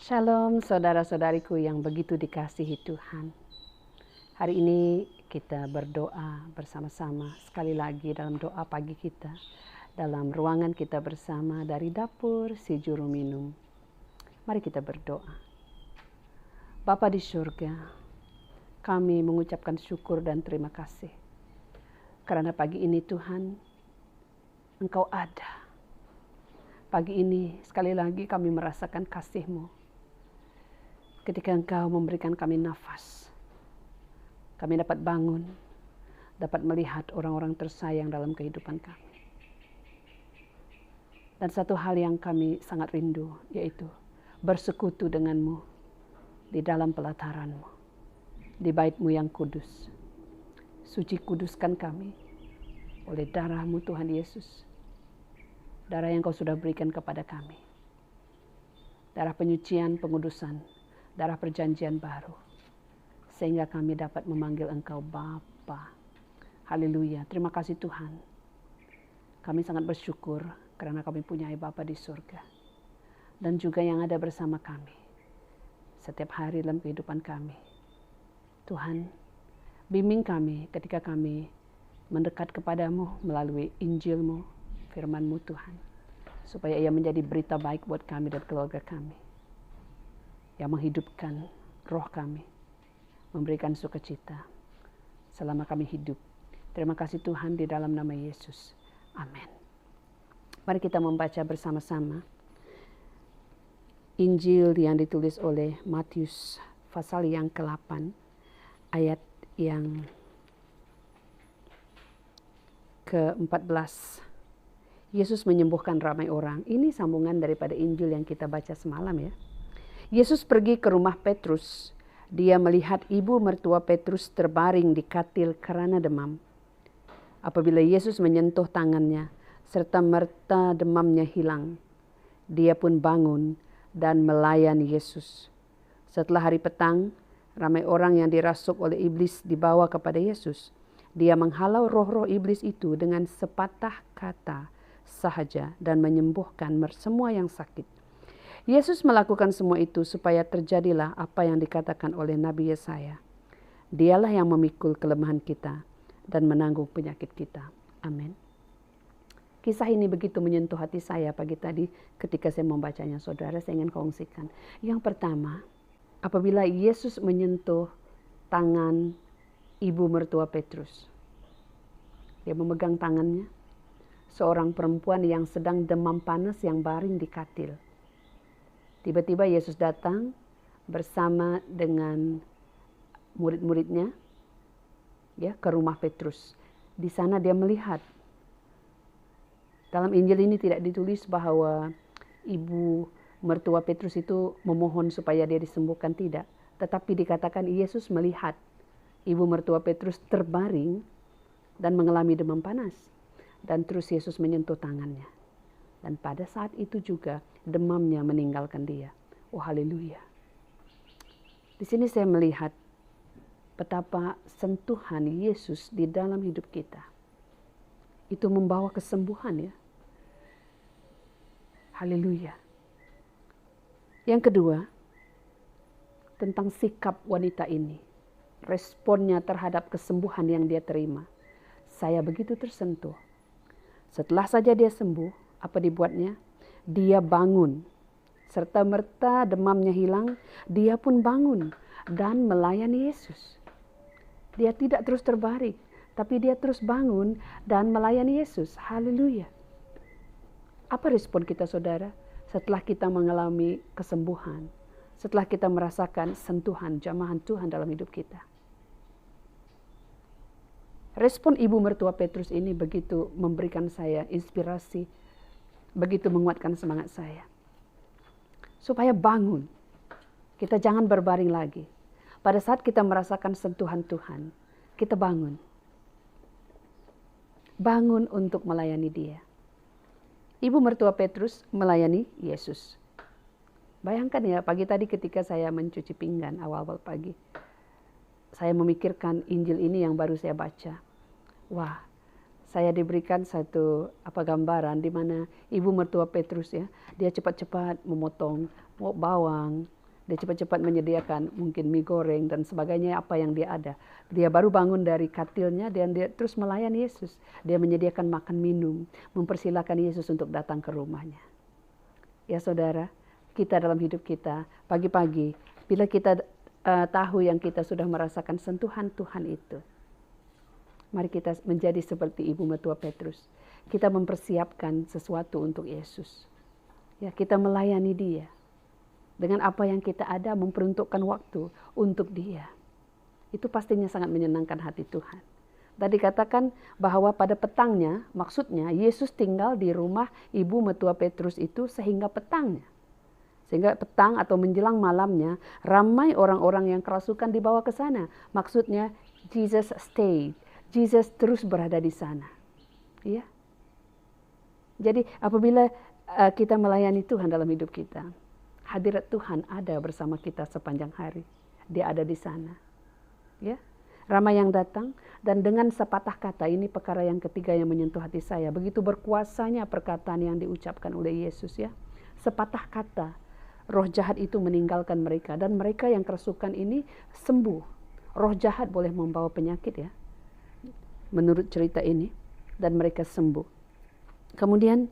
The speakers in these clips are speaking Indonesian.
Shalom saudara-saudariku yang begitu dikasihi Tuhan. Hari ini kita berdoa bersama-sama sekali lagi dalam doa pagi kita. Dalam ruangan kita bersama dari dapur si juru minum. Mari kita berdoa. Bapa di surga, kami mengucapkan syukur dan terima kasih. Karena pagi ini Tuhan, Engkau ada. Pagi ini sekali lagi kami merasakan kasih-Mu. Ketika Engkau memberikan kami nafas, kami dapat bangun, dapat melihat orang-orang tersayang dalam kehidupan kami. Dan satu hal yang kami sangat rindu, yaitu bersekutu denganmu di dalam pelataran-Mu, di bait-Mu yang kudus. Suci kuduskan kami oleh darah-Mu Tuhan Yesus, darah yang Kau sudah berikan kepada kami. Darah penyucian, pengudusan, darah perjanjian baru. Sehingga kami dapat memanggil Engkau Bapa. Haleluya, terima kasih Tuhan. Kami sangat bersyukur karena kami punya Bapa di surga. Dan juga yang ada bersama kami setiap hari dalam kehidupan kami. Tuhan, bimbing kami ketika kami mendekat kepadamu melalui Injil-Mu, firman-Mu Tuhan. Supaya ia menjadi berita baik buat kami dan keluarga kami. Yang menghidupkan roh kami, memberikan sukacita selama kami hidup. Terima kasih Tuhan di dalam nama Yesus. Amin. Mari kita membaca bersama-sama Injil yang ditulis oleh Matius pasal yang ke-8 ayat yang ke-14. Yesus menyembuhkan ramai orang. Ini sambungan daripada Injil yang kita baca semalam ya. Yesus pergi ke rumah Petrus. Dia melihat ibu mertua Petrus terbaring di katil karena demam. Apabila Yesus menyentuh tangannya, serta merta demamnya hilang. Dia pun bangun dan melayani Yesus. Setelah hari petang, ramai orang yang dirasuk oleh iblis dibawa kepada Yesus. Dia menghalau roh-roh iblis itu dengan sepatah kata sahaja dan menyembuhkan semua yang sakit. Yesus melakukan semua itu supaya terjadilah apa yang dikatakan oleh Nabi Yesaya. Dialah yang memikul kelemahan kita dan menanggung penyakit kita. Amin. Kisah ini begitu menyentuh hati saya pagi tadi ketika saya membacanya, saudara. Saya ingin kongsikan. Yang pertama, apabila Yesus menyentuh tangan ibu mertua Petrus. Dia memegang tangannya. Seorang perempuan yang sedang demam panas yang baring di katil. Tiba-tiba Yesus datang bersama dengan murid-muridnya ya ke rumah Petrus. Di sana dia melihat. Dalam Injil ini tidak ditulis bahwa ibu mertua Petrus itu memohon supaya dia disembuhkan, tidak. Tetapi dikatakan Yesus melihat ibu mertua Petrus terbaring dan mengalami demam panas. Dan terus Yesus menyentuh tangannya. Dan pada saat itu juga demamnya meninggalkan dia. Oh haleluya. Di sini saya melihat betapa sentuhan Yesus di dalam hidup kita. Itu membawa kesembuhan ya. Haleluya. Yang kedua, tentang sikap wanita ini. Responnya terhadap kesembuhan yang dia terima. Saya begitu tersentuh. Setelah saja dia sembuh, apa dibuatnya? Dia bangun. Serta merta demamnya hilang, dia pun bangun dan melayani Yesus. Dia tidak terus terbaring, tapi dia terus bangun dan melayani Yesus. Haleluya. Apa respon kita saudara setelah kita mengalami kesembuhan? Setelah kita merasakan sentuhan jamahan Tuhan dalam hidup kita? Respon ibu mertua Petrus ini begitu memberikan saya inspirasi, begitu menguatkan semangat saya. Supaya bangun, kita jangan berbaring lagi. Pada saat kita merasakan sentuhan Tuhan, kita bangun. Bangun untuk melayani dia. Ibu mertua Petrus melayani Yesus. Bayangkan ya, pagi tadi ketika saya mencuci pinggan awal-awal pagi. Saya memikirkan Injil ini yang baru saya baca. Wah, Saya diberikan satu gambaran di mana ibu mertua Petrus ya, dia cepat-cepat memotong bawang, dia cepat-cepat menyediakan mungkin mie goreng dan sebagainya apa yang dia ada. Dia baru bangun dari katilnya dan dia terus melayani Yesus. Dia menyediakan makan minum, mempersilahkan Yesus untuk datang ke rumahnya. Ya saudara, kita dalam hidup kita pagi-pagi, bila kita tahu yang kita sudah merasakan sentuhan Tuhan itu, mari kita menjadi seperti ibu mertua Petrus. Kita mempersiapkan sesuatu untuk Yesus. Ya, kita melayani Dia. Dengan apa yang kita ada, memperuntukkan waktu untuk Dia. Itu pastinya sangat menyenangkan hati Tuhan. Tadi katakan bahwa pada petangnya, maksudnya Yesus tinggal di rumah ibu mertua Petrus itu sehingga petangnya. Sehingga petang atau menjelang malamnya, ramai orang-orang yang kerasukan dibawa ke sana. Maksudnya Jesus stayed. Jesus terus berada di sana. Ya. Jadi apabila kita melayani Tuhan dalam hidup kita, hadirat Tuhan ada bersama kita sepanjang hari. Dia ada di sana. Ya. Ramai yang datang dan dengan sepatah kata, ini perkara yang ketiga yang menyentuh hati saya. Begitu berkuasanya perkataan yang diucapkan oleh Yesus ya. Sepatah kata, roh jahat itu meninggalkan mereka dan mereka yang kerasukan ini sembuh. Roh jahat boleh membawa penyakit ya. Menurut cerita ini, dan mereka sembuh. Kemudian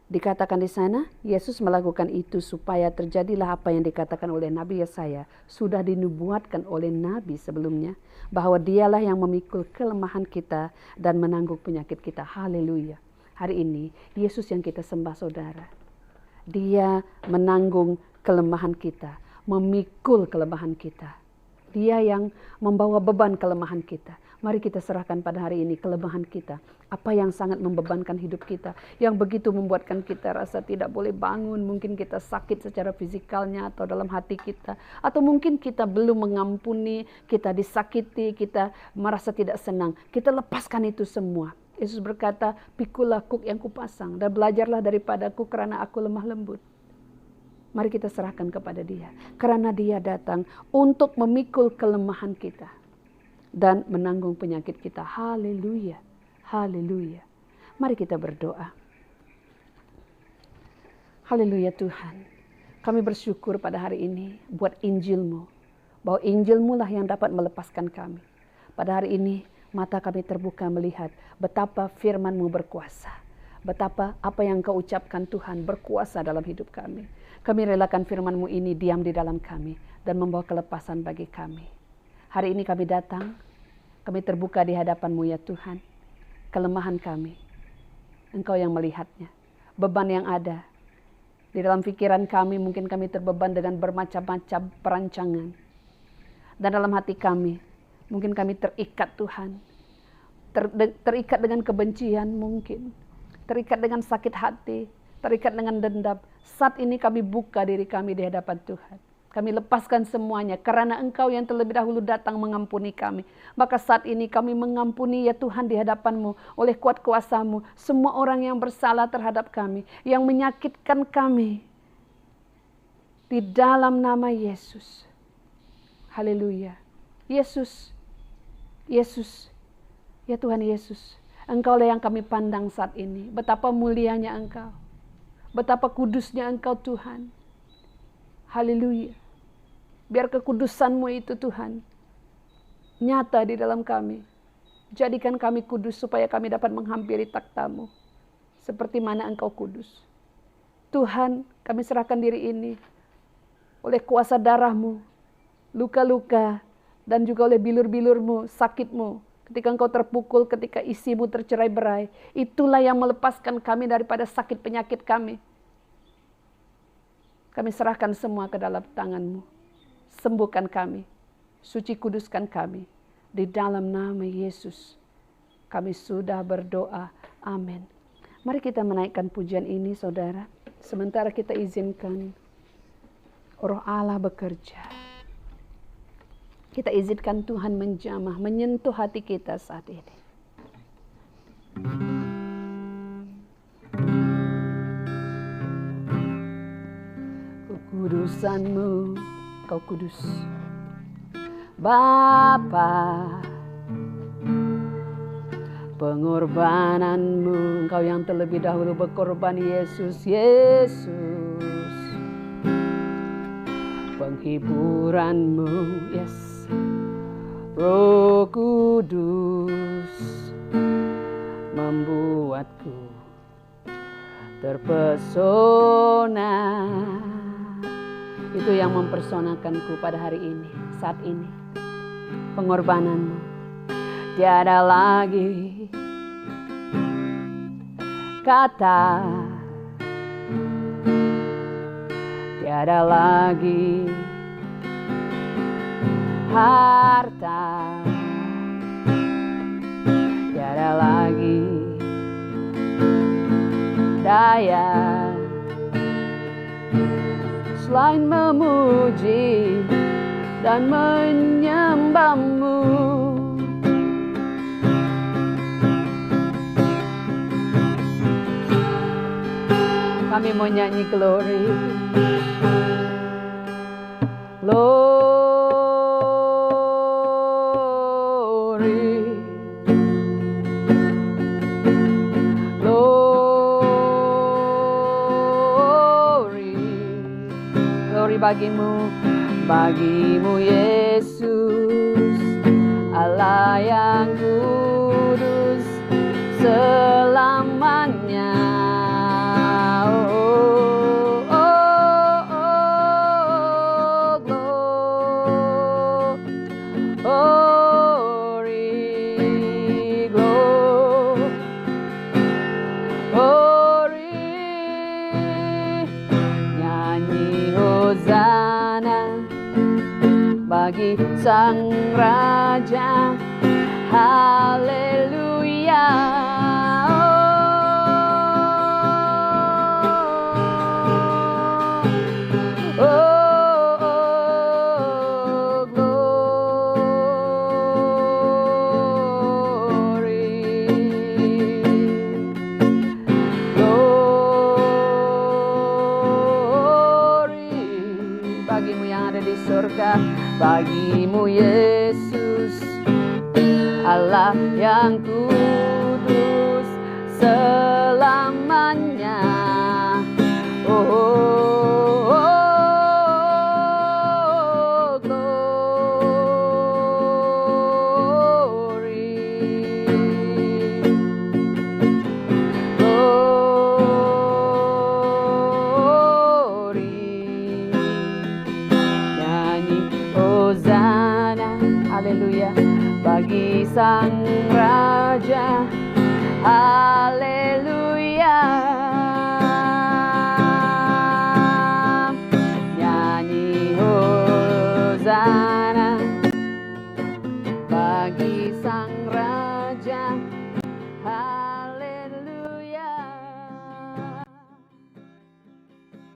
dikatakan di sana, Yesus melakukan itu supaya terjadilah apa yang dikatakan oleh Nabi Yesaya, sudah dinubuatkan oleh Nabi sebelumnya, bahwa Dialah yang memikul kelemahan kita dan menanggung penyakit kita. Haleluya. Hari ini, Yesus yang kita sembah saudara. Dia menanggung kelemahan kita, memikul kelemahan kita. Dia yang membawa beban kelemahan kita. Mari kita serahkan pada hari ini kelemahan kita. Apa yang sangat membebankan hidup kita. Yang begitu membuatkan kita rasa tidak boleh bangun. Mungkin kita sakit secara fisikalnya atau dalam hati kita. Atau mungkin kita belum mengampuni, kita disakiti, kita merasa tidak senang. Kita lepaskan itu semua. Yesus berkata, pikulah kuk yang kupasang dan belajarlah daripadaku karena aku lemah lembut. Mari kita serahkan kepada Dia. Karena Dia datang untuk memikul kelemahan kita. Dan menanggung penyakit kita. Haleluya. Haleluya. Mari kita berdoa. Haleluya Tuhan. Kami bersyukur pada hari ini buat Injil-Mu. Bahwa Injil-Mu lah yang dapat melepaskan kami. Pada hari ini mata kami terbuka melihat betapa firman-Mu berkuasa. Betapa apa yang Kau ucapkan Tuhan berkuasa dalam hidup kami. Kami relakan firman-Mu ini diam di dalam kami dan membawa kelepasan bagi kami. Hari ini kami datang, kami terbuka di hadapan-Mu ya Tuhan. Kelemahan kami, Engkau yang melihatnya. Beban yang ada. Di dalam pikiran kami mungkin kami terbeban dengan bermacam-macam perancangan. Dan dalam hati kami, mungkin kami terikat Tuhan. Terikat dengan kebencian mungkin. Terikat dengan sakit hati. Terikat dengan dendam. Saat ini kami buka diri kami di hadapan Tuhan. Kami lepaskan semuanya karena Engkau yang terlebih dahulu datang mengampuni kami. Maka saat ini kami mengampuni ya Tuhan di hadapan-Mu oleh kuat kuasa-Mu. Semua orang yang bersalah terhadap kami, yang menyakitkan kami. Di dalam nama Yesus. Haleluya. Yesus. Yesus. Ya Tuhan Yesus. Engkau lah yang kami pandang saat ini. Betapa mulianya Engkau. Betapa kudusnya Engkau Tuhan. Haleluya. Biar kekudusan-Mu itu Tuhan nyata di dalam kami. Jadikan kami kudus supaya kami dapat menghampiri takhta-Mu. Seperti mana Engkau kudus. Tuhan, kami serahkan diri ini oleh kuasa darah-Mu, luka-luka, dan juga oleh bilur-bilur-Mu, sakit-Mu. Ketika Engkau terpukul, ketika isi-Mu tercerai-berai. Itulah yang melepaskan kami daripada sakit penyakit kami. Kami serahkan semua ke dalam tangan-Mu. Sembuhkan kami. Suci kuduskan kami. Di dalam nama Yesus. Kami sudah berdoa. Amin. Mari kita menaikkan pujian ini saudara. Sementara kita izinkan Roh Allah bekerja. Kita izinkan Tuhan menjamah, menyentuh hati kita saat ini. Kekudusan-Mu, Kau kudus. Bapa, pengorbananmu. Engkau yang terlebih dahulu berkorban, Yesus, Yesus. Penghiburanmu, yes, Roh Kudus membuatku terpesona. Itu yang mempersonakanku pada hari ini, saat ini. Pengorbananmu. Tiada lagi kata, tiada lagi harta, tiada lagi daya selain memuji dan menyembahmu. Kami mau nyanyi glory, glory, glory, glory bagimu, bagimu Yesus, Allah yang kudus selamanya. Bagi Sang Raja, haleluya. Oh, oh, oh, glory, glory, bagimu yang ada di surga, bagimu Yesus, Allah yang kudus selamanya. Oh, oh, oh, glory, glory, nyanyi Hosana, haleluya, bagi Sang Raja, haleluya. Nyanyi Hosana bagi Sang Raja.